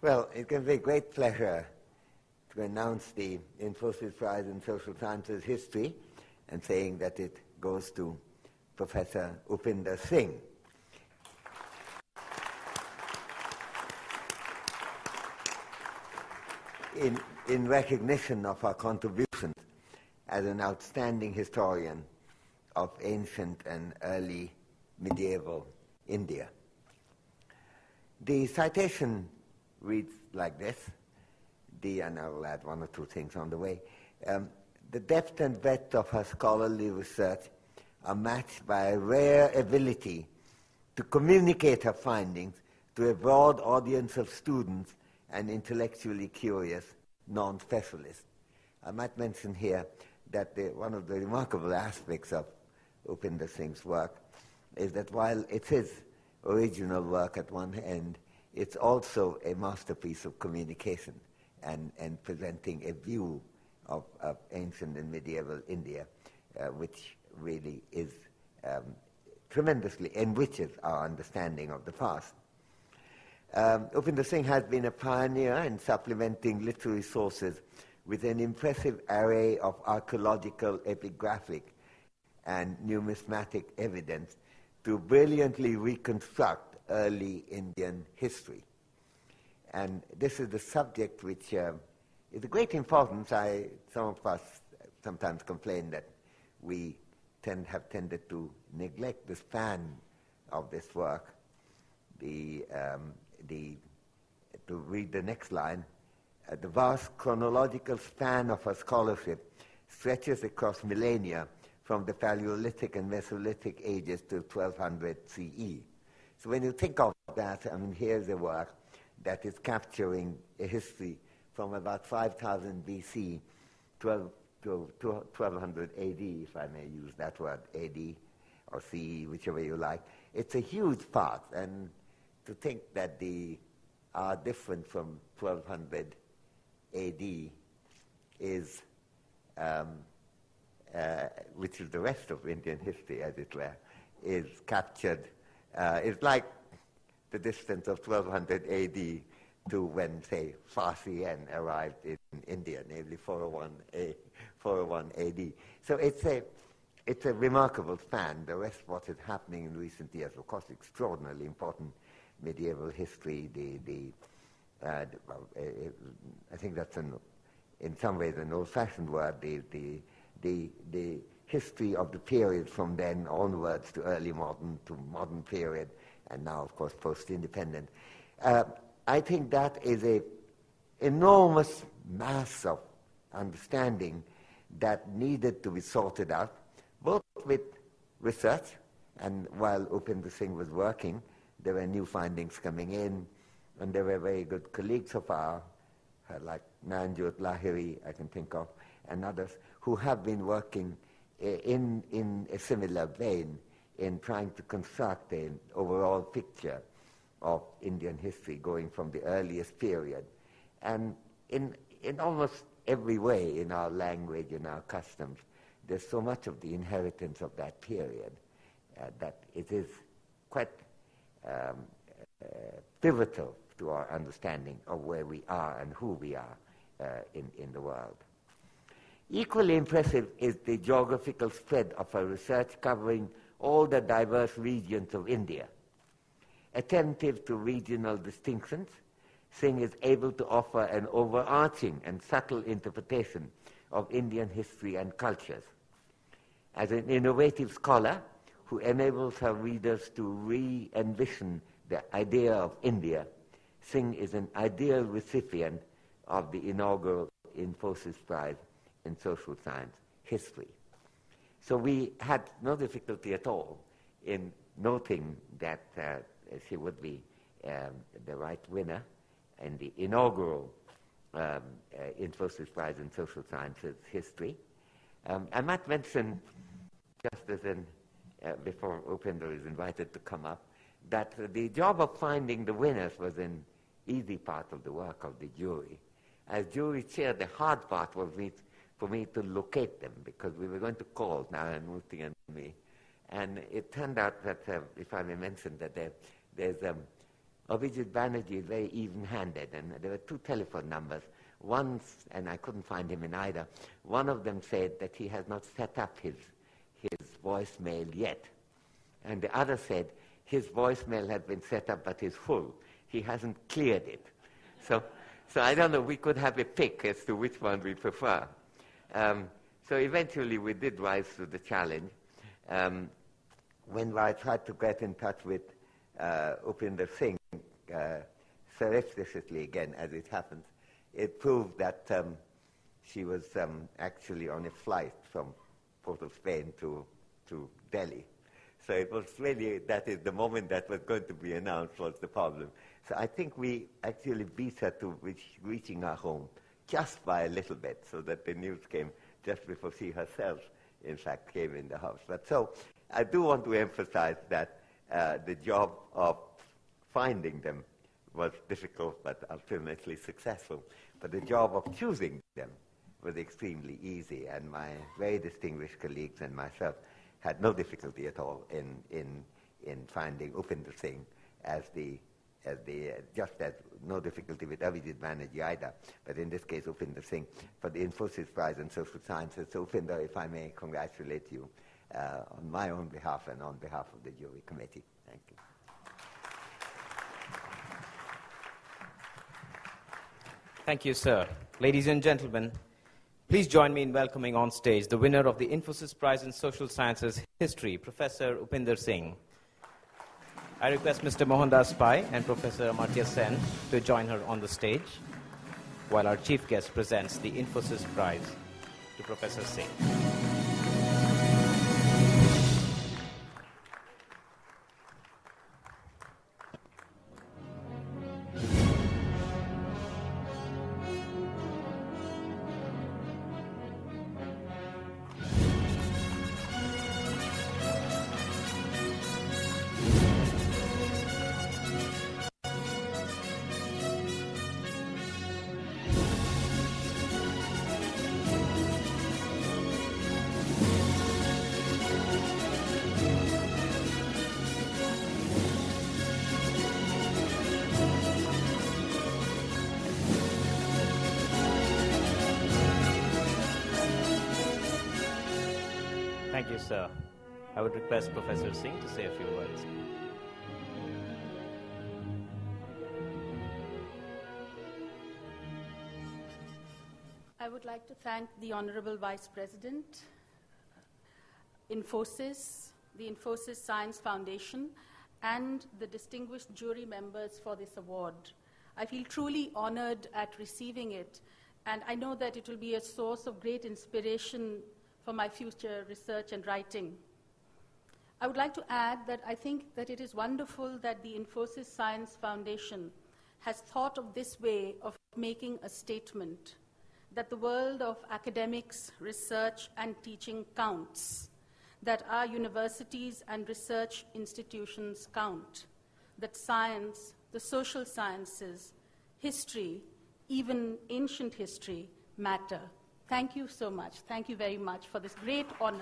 Well, it gives me great pleasure to announce the Infosys Prize in Social Sciences History and saying that it goes to Professor Upinder Singh. In recognition of her contributions as an outstanding historian of ancient and early medieval India. The citation reads like this, and I will add one or two things on the way. The depth and breadth of her scholarly research are matched by a rare ability to communicate her findings to a broad audience of students and intellectually curious non-specialists. I might mention here that one of the remarkable aspects of Upinder Singh's work is that while it is original work at one end, it's also a masterpiece of communication and presenting a view of ancient and medieval India, which really is tremendously enriches our understanding of the past. Upinder Singh has been a pioneer in supplementing literary sources with an impressive array of archaeological, epigraphic, and numismatic evidence to brilliantly reconstruct early Indian history. And this is the subject which is of great importance. Some of us sometimes complain that we have tended to neglect the span of this work. To read the next line, the vast chronological span of her scholarship stretches across millennia from the Paleolithic and Mesolithic ages to 1200 CE. So when you think of that, I mean, here's a work that is capturing a history from about 5000 BC to 1200 AD, if I may use that word, AD or CE, whichever you like. It's a huge part, and to think that they are different from 1200 AD is, which is the rest of Indian history, as it were, is captured. It's like the distance of 1200 AD to when, say, Farsi arrived in India, namely 401 AD. So it's a remarkable span. The rest of what is happening in recent years, of course, extraordinarily important medieval history. I think that's in some ways an old-fashioned word. The history of the period from then onwards to early modern to modern period, and now, of course, post-independent. I think that is an enormous mass of understanding that needed to be sorted out, both with research, and while Upinder Singh was working, there were new findings coming in, and there were very good colleagues of ours, like Nanjot Lahiri, I can think of, and others, who have been working in a similar vein in trying to construct an overall picture of Indian history going from the earliest period. And in almost every way, in our language, in our customs, there's so much of the inheritance of that period that it is quite pivotal to our understanding of where we are and who we are in the world. Equally impressive is the geographical spread of her research covering all the diverse regions of India. Attentive to regional distinctions, Singh is able to offer an overarching and subtle interpretation of Indian history and cultures. As an innovative scholar who enables her readers to re-envision the idea of India, Singh is an ideal recipient of the inaugural Infosys Prize in Social Science History. So we had no difficulty at all in noting that she would be the right winner in the inaugural Infosys Prize in Social Sciences History. I might mention, just as before Upinder is invited to come up, that the job of finding the winners was an easy part of the work of the jury. As jury chair, the hard part was for me to locate them, because we were going to call Narayan Murthy and me. And it turned out that, if I may mention, that there's Abhijit Banerjee is very even-handed, and there were two telephone numbers. One, and I couldn't find him in either, one of them said that he has not set up his voicemail yet. And the other said his voicemail had been set up but is full. He hasn't cleared it. So I don't know, we could have a pick as to which one we prefer. So eventually we did rise to the challenge. When I tried to get in touch with Upinder Singh, surreptitiously again, as it happens, it proved that she was actually on a flight from Port of Spain to Delhi. So it was really, that is the moment that was going to be announced was the problem. So I think we actually beat her to reaching our home just by a little bit, so that the news came just before she herself, in fact, came in the house. But so I do want to emphasize that the job of finding them was difficult but ultimately successful. But the job of choosing them was extremely easy, and my very distinguished colleagues and myself had no difficulty at all in finding Upinder Singh just as no difficulty with Abhijit Banerjee either, but in this case Upinder Singh for the Infosys Prize in Social Sciences. So Upinder, if I may congratulate you on my own behalf and on behalf of the jury committee. Thank you. Thank you, sir. Ladies and gentlemen, please join me in welcoming on stage the winner of the Infosys Prize in Social Sciences History, Professor Upinder Singh. I request Mr. Mohandas Pai and Professor Amartya Sen to join her on the stage while our chief guest presents the Infosys Prize to Professor Singh. Thank you, sir. I would request Professor Singh to say a few words. I would like to thank the Honorable Vice President, Infosys, the Infosys Science Foundation, and the distinguished jury members for this award. I feel truly honored at receiving it, and I know that it will be a source of great inspiration for my future research and writing. I would like to add that I think that it is wonderful that the Infosys Science Foundation has thought of this way of making a statement that the world of academics, research, and teaching counts, that our universities and research institutions count, that science, the social sciences, history, even ancient history, matter. Thank you so much. Thank you very much for this great honor.